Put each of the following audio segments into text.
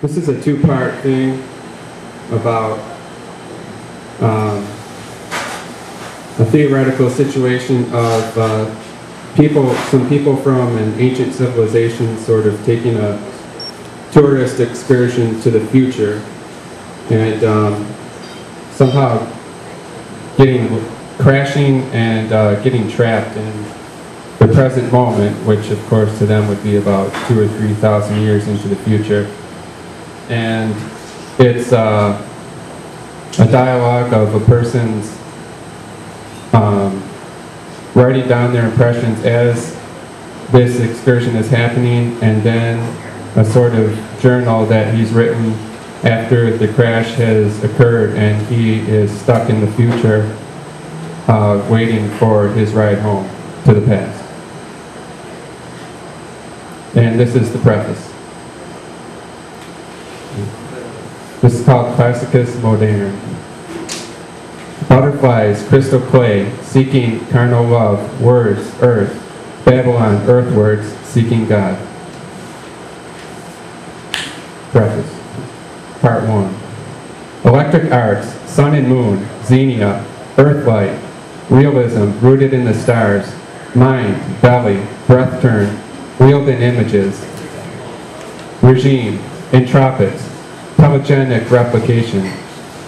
This is a two-part thing about a theoretical situation of some people from an ancient civilization sort of taking a tourist excursion to the future and somehow crashing and getting trapped in the present moment, which of course to them would be about 2,000 or 3,000 years into the future. And it's a dialogue of a person's writing down their impressions as this excursion is happening, and then a sort of journal that he's written after the crash has occurred and he is stuck in the future waiting for his ride home to the past. And this is the preface. This is called Classicus Moderne. Butterflies, crystal clay, seeking carnal love, words, earth, Babylon, earthwards, seeking God. Preface. Part 1. Electric arts, sun and moon, xenia, earthlight, realism rooted in the stars, mind, belly, breath turn, wheeled in images, regime, entropics, telegenic replication,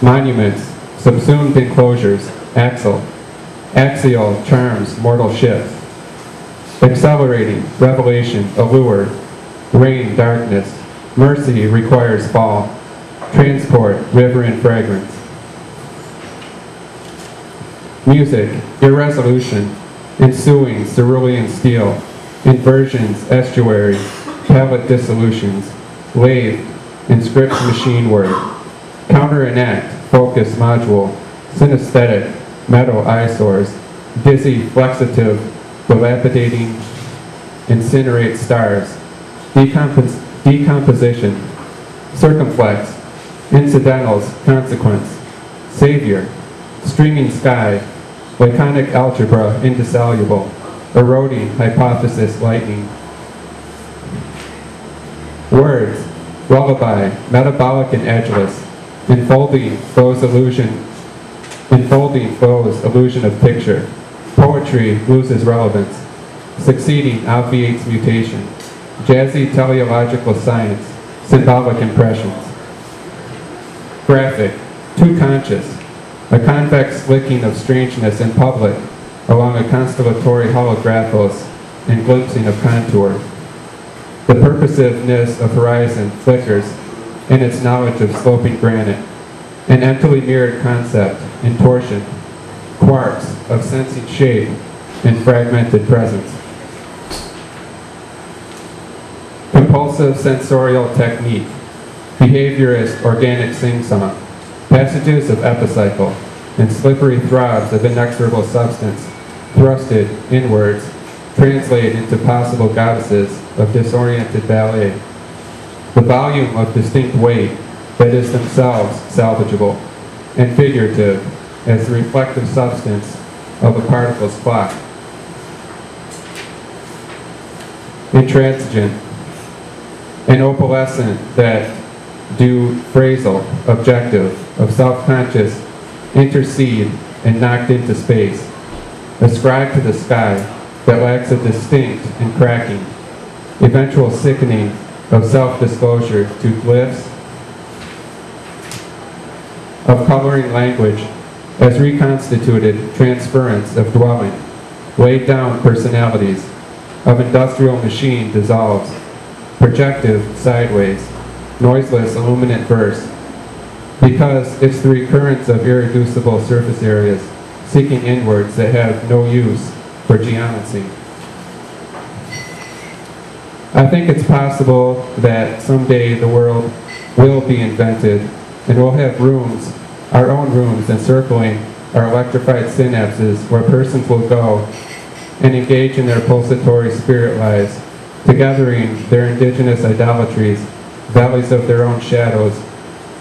monuments, subsumed enclosures, axial charms, mortal ships, accelerating, revelation, allure, rain, darkness, mercy requires fall, transport, river and fragrance. Music, irresolution, ensuing, cerulean steel, inversions, estuaries, palette dissolutions, lathe, inscript machine word, counter enact, focus module, synesthetic, metal eyesores, dizzy, flexitive, dilapidating, incinerate stars, decomposition, circumflex, incidentals, consequence, savior, streaming sky, laconic algebra, indissoluble, eroding, hypothesis, lightning. Words, lullaby, metabolic and edgeless, enfolding flows illusion of picture. Poetry loses relevance. Succeeding obviates mutation. Jazzy teleological science, symbolic impressions. Graphic, too conscious, a convex flicking of strangeness in public along a constellatory holographos and glimpsing of contour. The purposiveness of horizon flickers in its knowledge of sloping granite, an emptily mirrored concept in torsion, quarks of sensing shape and fragmented presence. Compulsive sensorial technique, behaviorist organic sing-song, passages of epicycle, and slippery throbs of inexorable substance, thrusted inwards, translate into possible goddesses of disoriented ballet. The volume of distinct weight that is themselves salvageable and figurative as the reflective substance of a particle's clock. Intransigent, an opalescent that do phrasal, objective, of self-conscious, intercede and knocked into space, ascribed to the sky that lacks a distinct and cracking, eventual sickening of self-disclosure to glyphs of coloring language as reconstituted transference of dwelling, laid down personalities of industrial machine dissolves, projective sideways, noiseless illuminate verse, because it's the recurrence of irreducible surface areas seeking inwards that have no use for geometry. I think it's possible that someday the world will be invented and we'll have rooms, our own rooms encircling our electrified synapses where persons will go and engage in their pulsatory spirit lives, together-ing their indigenous idolatries, valleys of their own shadows,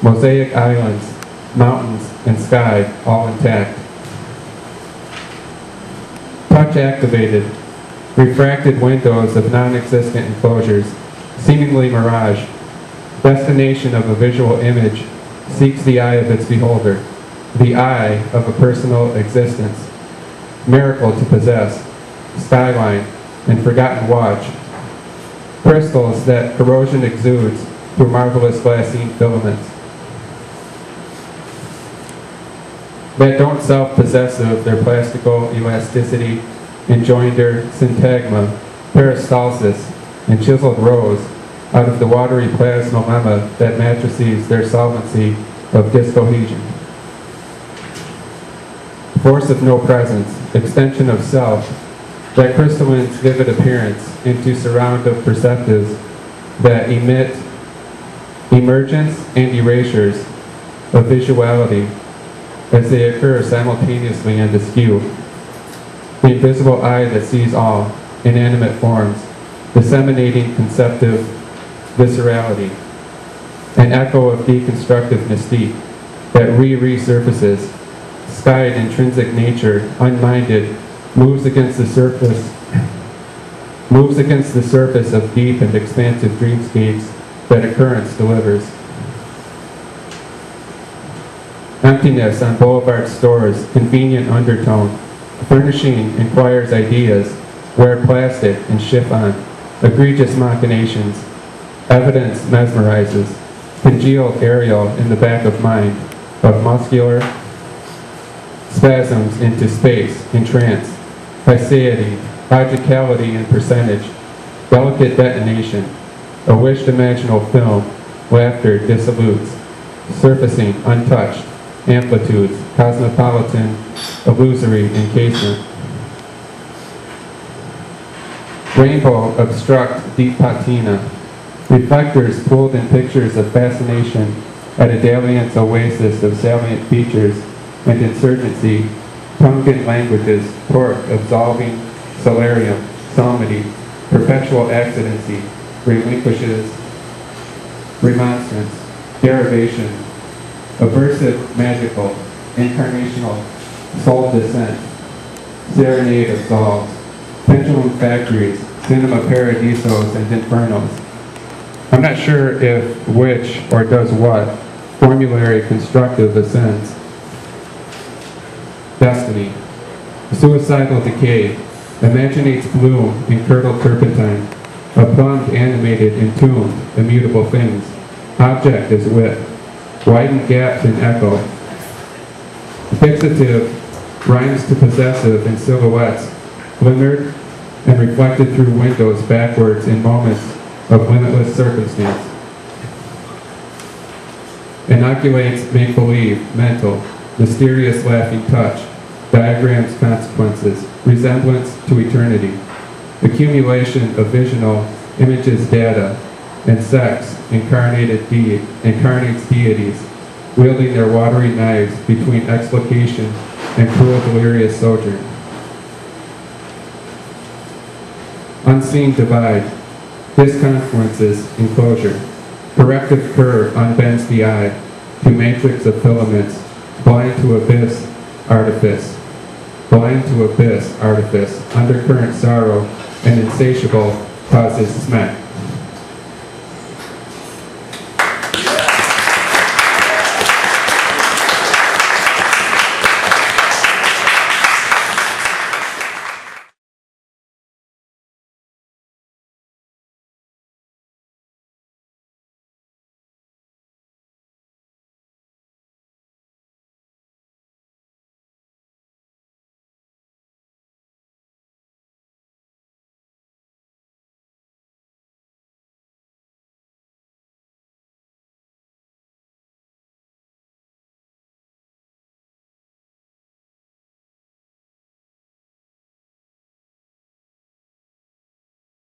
mosaic islands, mountains, and sky, all intact. Touch-activated, refracted windows of non-existent enclosures, seemingly mirage, Destination of a visual image seeks the eye of its beholder, the eye of a personal existence. Miracle to possess, skyline, and forgotten watch. Crystals that corrosion exudes through marvelous glassine filaments. That don't self-possessive their plastical elasticity, enjoinder, syntagma, peristalsis, and chiseled rose out of the watery plasmolemma that matrices their solvency of discohesion. Force of no presence, extension of self, that crystalline's vivid appearance into surround of perceptives that emit emergence and erasures of visuality as they occur simultaneously and askew. The invisible eye that sees all inanimate forms, disseminating conceptive viscerality, an echo of deconstructive mystique that resurfaces, skied intrinsic nature, unminded, moves against the surface of deep and expansive dreamscapes that occurrence delivers. Emptiness on boulevard stores, convenient undertone, furnishing inquires ideas, wear plastic and chiffon, egregious machinations, evidence mesmerizes, congealed aerial in the back of mind, of muscular spasms into space, in trance, physeity, logicality in percentage, delicate detonation, a wished imaginal film, laughter dissolutes, surfacing untouched, amplitudes, cosmopolitan, illusory encasement. Rainbow obstruct deep patina, reflectors pulled in pictures of fascination at a dalliance oasis of salient features and insurgency, tongued in languages, torque, absolving, solarium, psalmody, perpetual accidency, relinquishes, remonstrance, derivation, aversive, magical, incarnational, soul descent, serenade absolves, pendulum factories, cinema paradisos and infernos. I'm not sure if which or does what formulary constructive ascends. Destiny, suicidal decay, imaginates bloom in curdled turpentine, a plumbed, animated, entombed, immutable things. Object is wit, widened gaps in echo. Fixative rhymes to possessive in silhouettes, glimmered and reflected through windows backwards in moments of limitless circumstance. Inoculates make-believe, mental, mysterious laughing touch, diagrams consequences, resemblance to eternity, accumulation of visional images data, and sex incarnates deities, wielding their watery knives between explication and cruel delirious sojourn. Unseen divide, disconfluences enclosure, corrective curve unbends the eye to matrix of filaments, blind to abyss artifice, undercurrent sorrow and insatiable causes smack.